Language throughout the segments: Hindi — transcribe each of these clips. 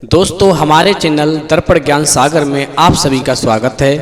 दोस्तों हमारे चैनल दर्पण ज्ञान सागर में आप सभी का स्वागत है।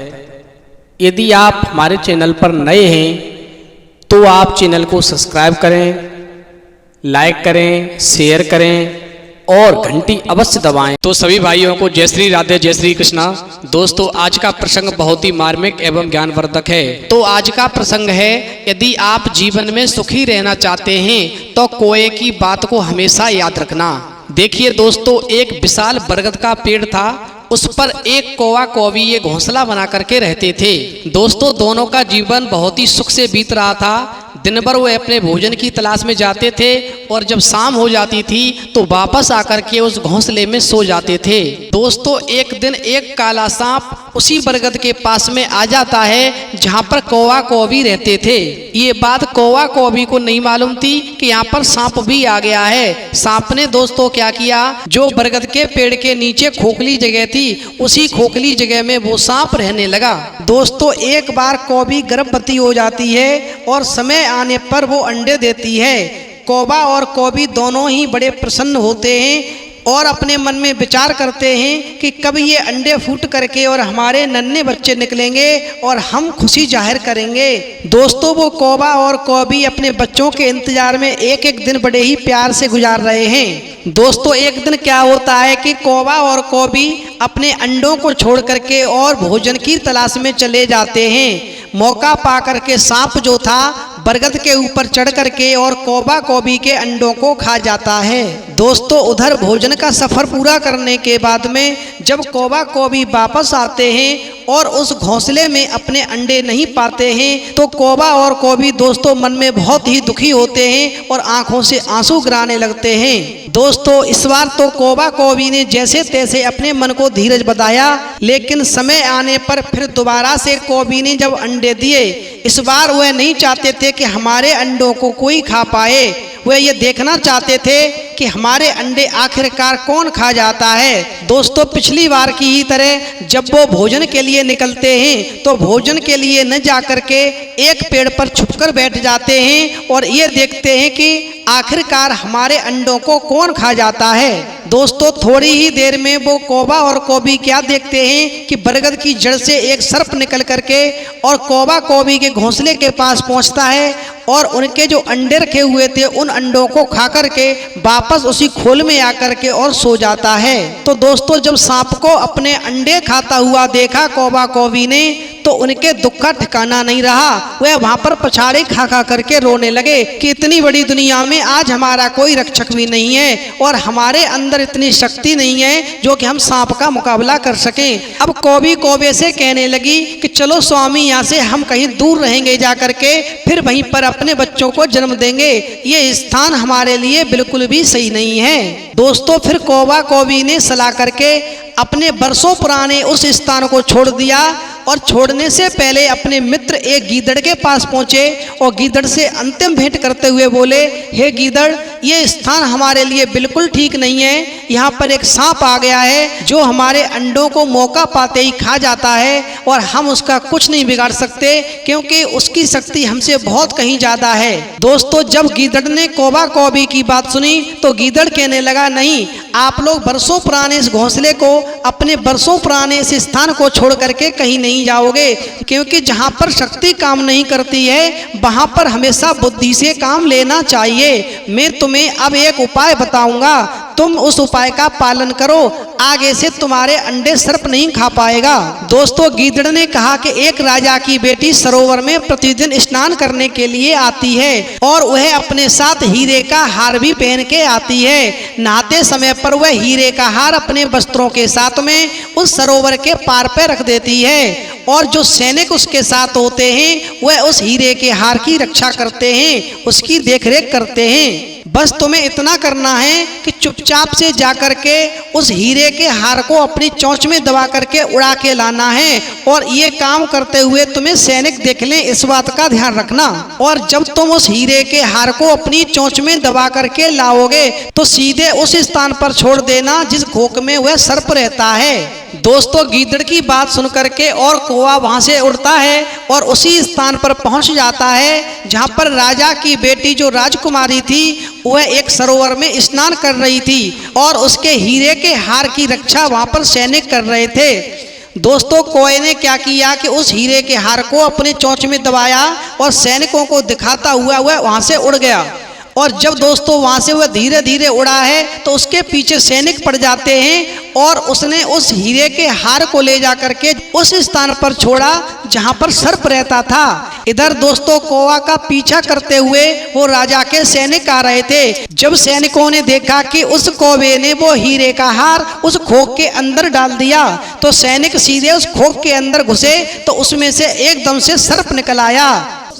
यदि आप हमारे चैनल पर नए हैं तो आप चैनल को सब्सक्राइब करें, लाइक करें, शेयर करें और घंटी अवश्य दबाएं। तो सभी भाइयों को जय श्री राधे, जय श्री कृष्णा। दोस्तों आज का प्रसंग बहुत ही मार्मिक एवं ज्ञानवर्धक है। तो आज का प्रसंग है, यदि आप जीवन में सुखी रहना चाहते हैं तो कोए की बात को हमेशा याद रखना। देखिए दोस्तों, एक विशाल बरगद का पेड़ था, उस पर एक कौवा कौवी ये घोंसला बना करके रहते थे। दोस्तों दोनों का जीवन बहुत ही सुख से बीत रहा था। दिन भर वो अपने भोजन की तलाश में जाते थे और जब शाम हो जाती थी तो वापस आकर के उस घोंसले में सो जाते थे। दोस्तों एक दिन एक काला सांप उसी बरगद के पास में आ जाता है जहाँ पर कौवा कौवी रहते थे। ये बात कौवा कौवी को नहीं मालूम थी कि यहाँ पर सांप भी आ गया है। सांप ने दोस्तों क्या किया, जो बरगद के पेड़ के नीचे खोखली जगह थी उसी खोखली जगह में वो सांप रहने लगा। दोस्तों एक बार कौवी गर्भवती हो जाती है और समय आने पर वो अंडे देती है। कौवा और कौवी दोनों ही बड़े प्रसन्न होते हैं और अपने मन में विचार करते हैं कि कब ये अंडे फूट करके और हमारे नन्हे बच्चे निकलेंगे और हम खुशी जाहिर करेंगे। दोस्तों वो कौवा और कौवी अपने बच्चों के इंतजार में एक एक दिन बड़े ही प्यार से गुजार रहे हैं। दोस्तों एक दिन क्या होता है कि कौवा और कौवी अपने अंडों को छोड़ करके और भोजन की तलाश में चले जाते हैं। मौका पा करके सांप जो था बरगद के ऊपर चढ़ करके और कौवा कौवी के अंडों को खा जाता है। दोस्तों उधर भोजन का सफर पूरा करने के बाद में जब कौवा कौवी वापस आते हैं और उस घोंसले में अपने अंडे नहीं पाते हैं तो कौवा और कौवी दोस्तों मन में बहुत ही दुखी होते हैं और आंखों से आंसू गिराने लगते हैं। दोस्तों इस बार तो कौवा कौवी ने जैसे तैसे अपने मन को धीरज बताया, लेकिन समय आने पर फिर दोबारा से कौवी ने जब अंडे दिए, इस बार वह नहीं चाहते थे कि हमारे अंडों को कोई खा पाए। वह ये देखना चाहते थे कि हमारे अंडे आखिरकार कौन खा जाता है। दोस्तों पिछली बार की ही तरह जब वो भोजन के लिए निकलते हैं तो भोजन के लिए न जाकर के एक पेड़ पर छुपकर बैठ जाते हैं और ये देखते हैं कि आखिरकार हमारे अंडों को कौन खा जाता है। दोस्तों थोड़ी ही देर में वो कौवा और कौवी क्या देखते हैं कि बरगद की जड़ से एक सर्प निकल करके और कौवा कौवी के घोंसले के पास पहुंचता है और उनके जो अंडे रखे हुए थे उन अंडों को खा करके वापस उसी खोल में आकर के और सो जाता है। तो दोस्तों जब सांप को अपने अंडे खाता हुआ देखा कौवा कौवी ने तो उनके दुख का ठिकाना नहीं रहा। वह वहां पर पछाड़े खा खा करके रोने लगे कि इतनी बड़ी दुनिया में आज हमारा कोई रक्षक भी नहीं है और हमारे अंदर इतनी शक्ति नहीं है जो कि हम सांप का मुकाबला कर सकें। अब कौवी कौवे से कहने लगी कि चलो स्वामी यहाँ से हम कहीं दूर रहेंगे जा करके, फिर वहीं पर अपने बच्चों को जन्म देंगे। ये स्थान हमारे लिए बिल्कुल भी सही नहीं है। दोस्तों फिर कौवा कौवी ने सलाह करके अपने बरसों पुराने उस स्थान को छोड़ दिया और छोड़ने से पहले अपने मित्र एक गीदड़ के पास पहुंचे और गीदड़ से अंतिम भेंट करते हुए बोले, हे गीदड़ ये स्थान हमारे लिए बिल्कुल ठीक नहीं है। यहाँ पर एक सांप आ गया है जो हमारे अंडों को मौका पाते ही खा जाता है और हम उसका कुछ नहीं बिगाड़ सकते क्योंकि उसकी शक्ति हमसे बहुत कहीं ज्यादा है। दोस्तों जब गीदड़ ने कौवा कौवी की बात सुनी तो गीदड़ कहने लगा, नहीं आप लोग बरसों पुराने इस घोंसले को, अपने बरसों पुराने इस स्थान को छोड़ करके कहीं नहीं जाओगे, क्योंकि जहाँ पर शक्ति काम नहीं करती है वहाँ पर हमेशा बुद्धि से काम लेना चाहिए। मैं तुम्हें अब एक उपाय बताऊंगा, तुम उस उपाय का पालन करो, आगे से तुम्हारे अंडे सर्प नहीं खा पाएगा। दोस्तों गीदड़ ने कहा कि एक राजा की बेटी सरोवर में प्रतिदिन स्नान करने के लिए आती है और वह अपने साथ हीरे का हार भी पहन के आती है। नहाते समय पर वह हीरे का हार अपने वस्त्रों के साथ में उस सरोवर के पार पे रख देती है और जो सैनिक उसके साथ होते हैं वह उस हीरे के हार की रक्षा करते हैं, उसकी देखरेख करते हैं। बस तुम्हें इतना करना है कि चुपचाप से जाकर के उस हीरे के हार को अपनी चोंच में दबा करके उड़ा के लाना है और ये काम करते हुए तुम्हें सैनिक देख लें, इस बात का ध्यान रखना। और जब तुम उस हीरे के हार को अपनी चोंच में दबा करके लाओगे तो सीधे उस स्थान पर छोड़ देना जिस खोक में वह सर्प रहता है। दोस्तों गीदड़ की बात सुन करके और कौवा वहां से उड़ता है और उसी स्थान पर पहुंच जाता है जहां पर राजा की बेटी जो राजकुमारी थी वह एक सरोवर में स्नान कर रही थी और उसके हीरे के हार की रक्षा वहां पर सैनिक कर रहे थे। दोस्तों कौवे ने क्या किया कि उस हीरे के हार को अपने चोंच में दबाया और सैनिकों को दिखाता हुआ वह वहां से उड़ गया। और जब दोस्तों वहां से वह धीरे धीरे उड़ा है तो उसके पीछे सैनिक पड़ जाते हैं और उसने उस हीरे के हार को ले जा करके उस स्थान पर छोड़ा जहां पर सर्प रहता था। इधर दोस्तों कौवा का पीछा करते हुए वो राजा के सैनिक आ रहे थे। जब सैनिकों ने देखा कि उस कौवे ने वो हीरे का हार उस खोख के अंदर डाल दिया तो सैनिक सीधे उस खोख के अंदर घुसे तो उसमें से एकदम से सर्प निकल आया।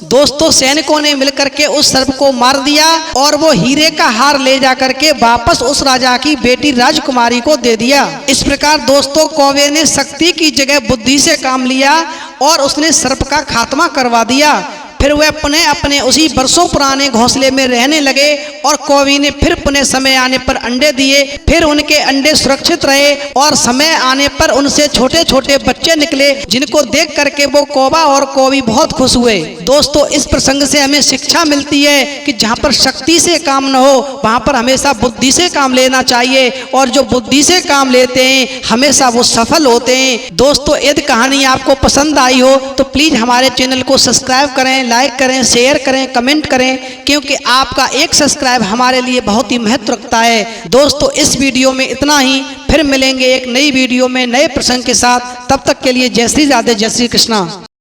दोस्तों सैनिकों ने मिलकर के उस सर्प को मार दिया और वो हीरे का हार ले जा करके वापस उस राजा की बेटी राजकुमारी को दे दिया। इस प्रकार दोस्तों कौवे ने शक्ति की जगह बुद्धि से काम लिया और उसने सर्प का खात्मा करवा दिया। फिर वह अपने अपने उसी बरसों पुराने घोंसले में रहने लगे और कौवी ने फिर पुनः समय आने पर अंडे दिए। फिर उनके अंडे सुरक्षित रहे और समय आने पर उनसे छोटे छोटे बच्चे निकले जिनको देख करके वो कौवा और कौवी बहुत खुश हुए। दोस्तों इस प्रसंग से हमें शिक्षा मिलती है कि जहाँ पर शक्ति से काम न हो वहाँ पर हमेशा बुद्धि से काम लेना चाहिए और जो बुद्धि से काम लेते हैं हमेशा वो सफल होते हैं। दोस्तों यदि कहानी आपको पसंद आई हो तो प्लीज हमारे चैनल को सब्सक्राइब करें, लाइक करें, शेयर करें, कमेंट करें, क्योंकि आपका एक सब्सक्राइब हमारे लिए बहुत ही महत्व रखता है। दोस्तों इस वीडियो में इतना ही, फिर मिलेंगे एक नई वीडियो में नए प्रसंग के साथ। तब तक के लिए जय श्री राधे, जय श्री कृष्णा।